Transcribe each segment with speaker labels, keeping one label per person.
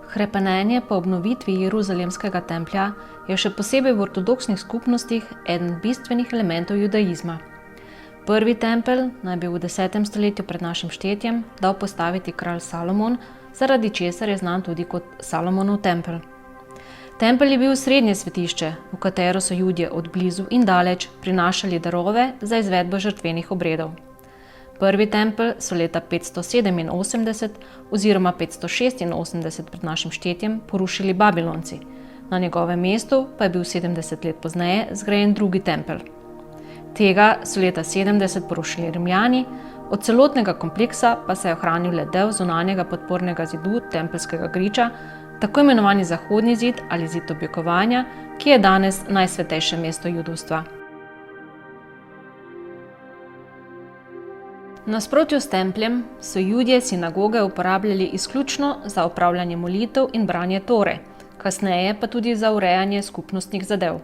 Speaker 1: Hrepenenje po obnovitvi Jeruzalemskega templja je še posebej v ortodoksnih skupnostih eden bistvenih elementov judaizma. Prvi tempelj naj bi v 10. stoletju pred našim štetjem dal postaviti kralj Salomon, zaradi česar je znan tudi kot Salomonov tempelj. Tempelj je bil srednje svetišče, v katero so Judje od blizu in daleč prinašali darove za izvedbo žrtvenih obredov. Prvi tempelj so leta 587 oziroma 586 pred našim štetjem porušili Babilonci. Na njegovem mestu pa je bil 70 let pozneje zgrajen drugi tempelj. Tega so leta 70 porušili Rimljani, od celotnega kompleksa pa se je ohranil le del zunanjega podpornega zidu tempeljskega griča, tako imenovani Zahodni zid ali zid objokovanja, ki je danes najsvetejše mesto judovstva. V nasprotju s templjem so Judje sinagoge uporabljali izključno za opravljanje molitev in branje Tore, kasneje pa tudi za urejanje skupnostnih zadev.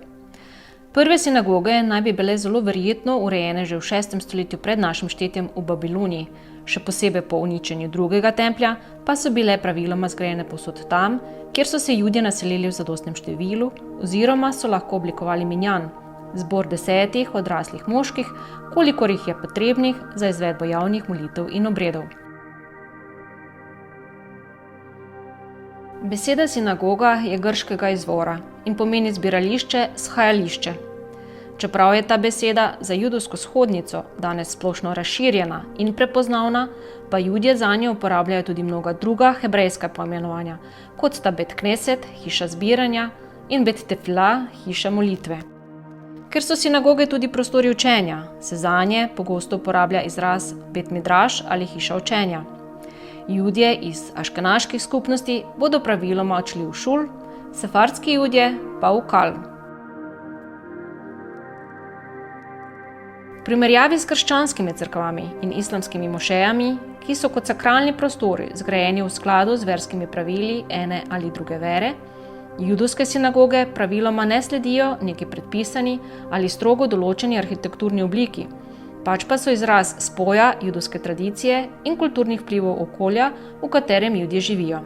Speaker 1: Prve sinagoge naj bi bile zelo verjetno urejene že v 6. stoletju pred našim štetjem v Babiloniji, še posebej po uničenju drugega templja pa so bile praviloma zgrajene povsod tam, kjer so se Judje naselili v zadostnem številu oziroma so lahko oblikovali minjan, zbor 10 odraslih moških, kolikor jih je potrebnih za izvedbo javnih molitev in obredov. Beseda sinagoga je grškega izvora in pomeni zbirališče, shajališče. Čeprav je ta beseda za judovsko shodnico danes splošno razširjena in prepoznavna, pa Judje zanjo uporabljajo tudi mnoga druga hebrejska poimenovanja, kot sta Bet Kneset, hiša zbiranja, in Bet Tefila, hiša molitve. Ker so sinagoge tudi prostori učenja, se zanje pogosto uporablja izraz Bet Midraš ali hiša učenja. Judje iz aškenaških skupnosti bodo praviloma odšli v Šul, sefardski Judje pa v Kal. V primerjavi s krščanskimi cerkvami in islamskimi mošejami, ki so kot sakralni prostori zgrajeni v skladu z verskimi pravili ene ali druge vere, judovske sinagoge praviloma ne sledijo neki predpisani ali strogo določeni arhitekturni obliki, pač pa so izraz spoja judovske tradicije in kulturnih vplivov okolja, v katerem Judje živijo.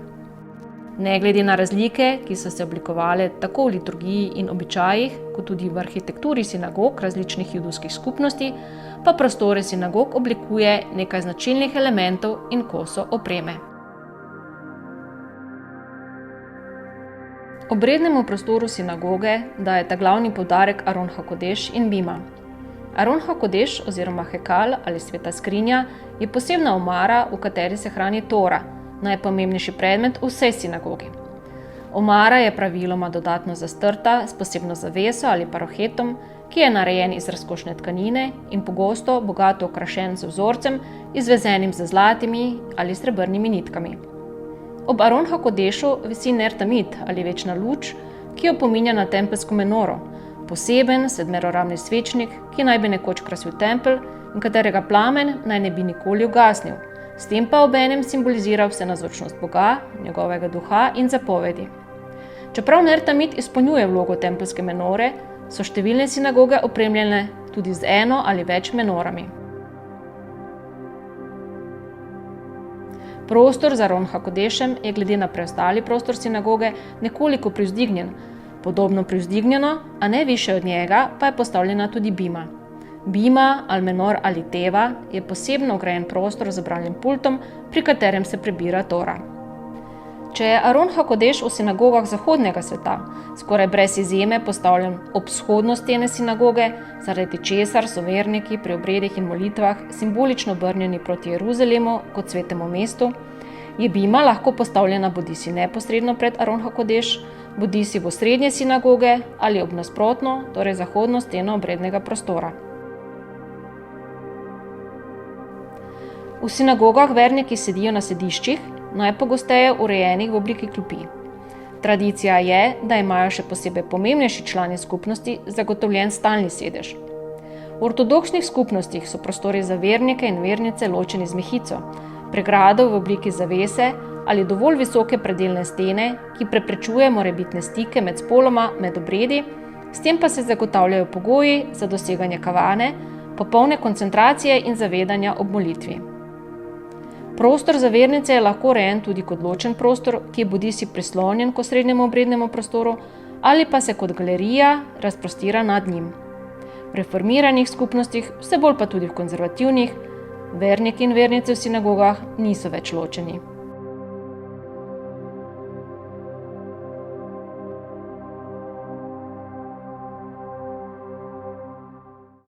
Speaker 1: Ne glede na razlike, ki so se oblikovale tako v liturgiji in običajih, kot tudi v arhitekturi sinagog različnih judovskih skupnosti, pa prostore sinagog oblikuje nekaj značilnih elementov in kosov opreme. Obrednemu prostoru sinagoge dajeta glavni poudarek Aron HaKodeš in bima. Aron HaKodeš oziroma Hekal ali sveta skrinja je posebna omara, v kateri se hrani Tora, najpomembnejši predmet v vsej sinagogi. Omara je praviloma dodatno zastrta s posebno zaveso ali parohetom, ki je narejen iz razkošne tkanine in pogosto bogato okrašen z vzorcem, izvezenim z zlatimi ali srebrnimi nitkami. Ob Aron HaKodešu visi ner tamid ali večna luč, ki jo opominja na tempeljsko menoro, poseben sedmeroramni svečnik, ki naj bi nekoč krasil tempelj in katerega plamen naj ne bi nikoli ugasnil, s tem pa obenem simbolizira vsenazorčnost Boga, njegovega duha in zapovedi. Čeprav ner tamid izpolnjuje vlogo tempeljske menore, so številne sinagoge opremljene tudi z eno ali več menorami. Prostor za Aron HaKodešem je glede na preostali prostor sinagoge nekoliko privzdignjen. Podobno privzdignjeno, a ne više od njega, pa je postavljena tudi bima. Bima, almenor ali teva je posebno ograjen prostor z bralnim pultom, pri katerem se prebira Tora. Če je Aron HaKodeš v sinagogah zahodnega sveta skoraj brez izjeme postavljen ob vzhodno stene sinagoge, zaradi česar so verniki pri obredih in molitvah simbolično obrnjeni proti Jeruzalemu kot svetemu mestu, je bima lahko postavljena bodisi neposredno pred Aron HaKodeš, bodisi v osrednje sinagoge ali ob nasprotno, torej zahodno steno obrednega prostora. V sinagogah verniki sedijo na sediščih, najpogosteje urejenih v obliki klopi. Tradicija je, da imajo še posebej pomembnejši člani skupnosti zagotovljen stalni sedež. V ortodoksnih skupnostih so prostori za vernike in vernice ločeni z mehico, pregrado v obliki zavese ali dovolj visoke predelne stene, ki preprečuje morebitne stike med spoloma med obredi, s tem pa se zagotavljajo pogoji za doseganje kavane, popolne koncentracije in zavedanja ob molitvi. Prostor za vernice je lahko urejen tudi kot ločen prostor, ki je bodisi prislonjen k osrednjemu obrednemu prostoru ali pa se kot galerija razprostira nad njim. V reformiranih skupnostih, vse bolj pa tudi v konzervativnih, verniki in vernice v sinagogah niso več ločeni.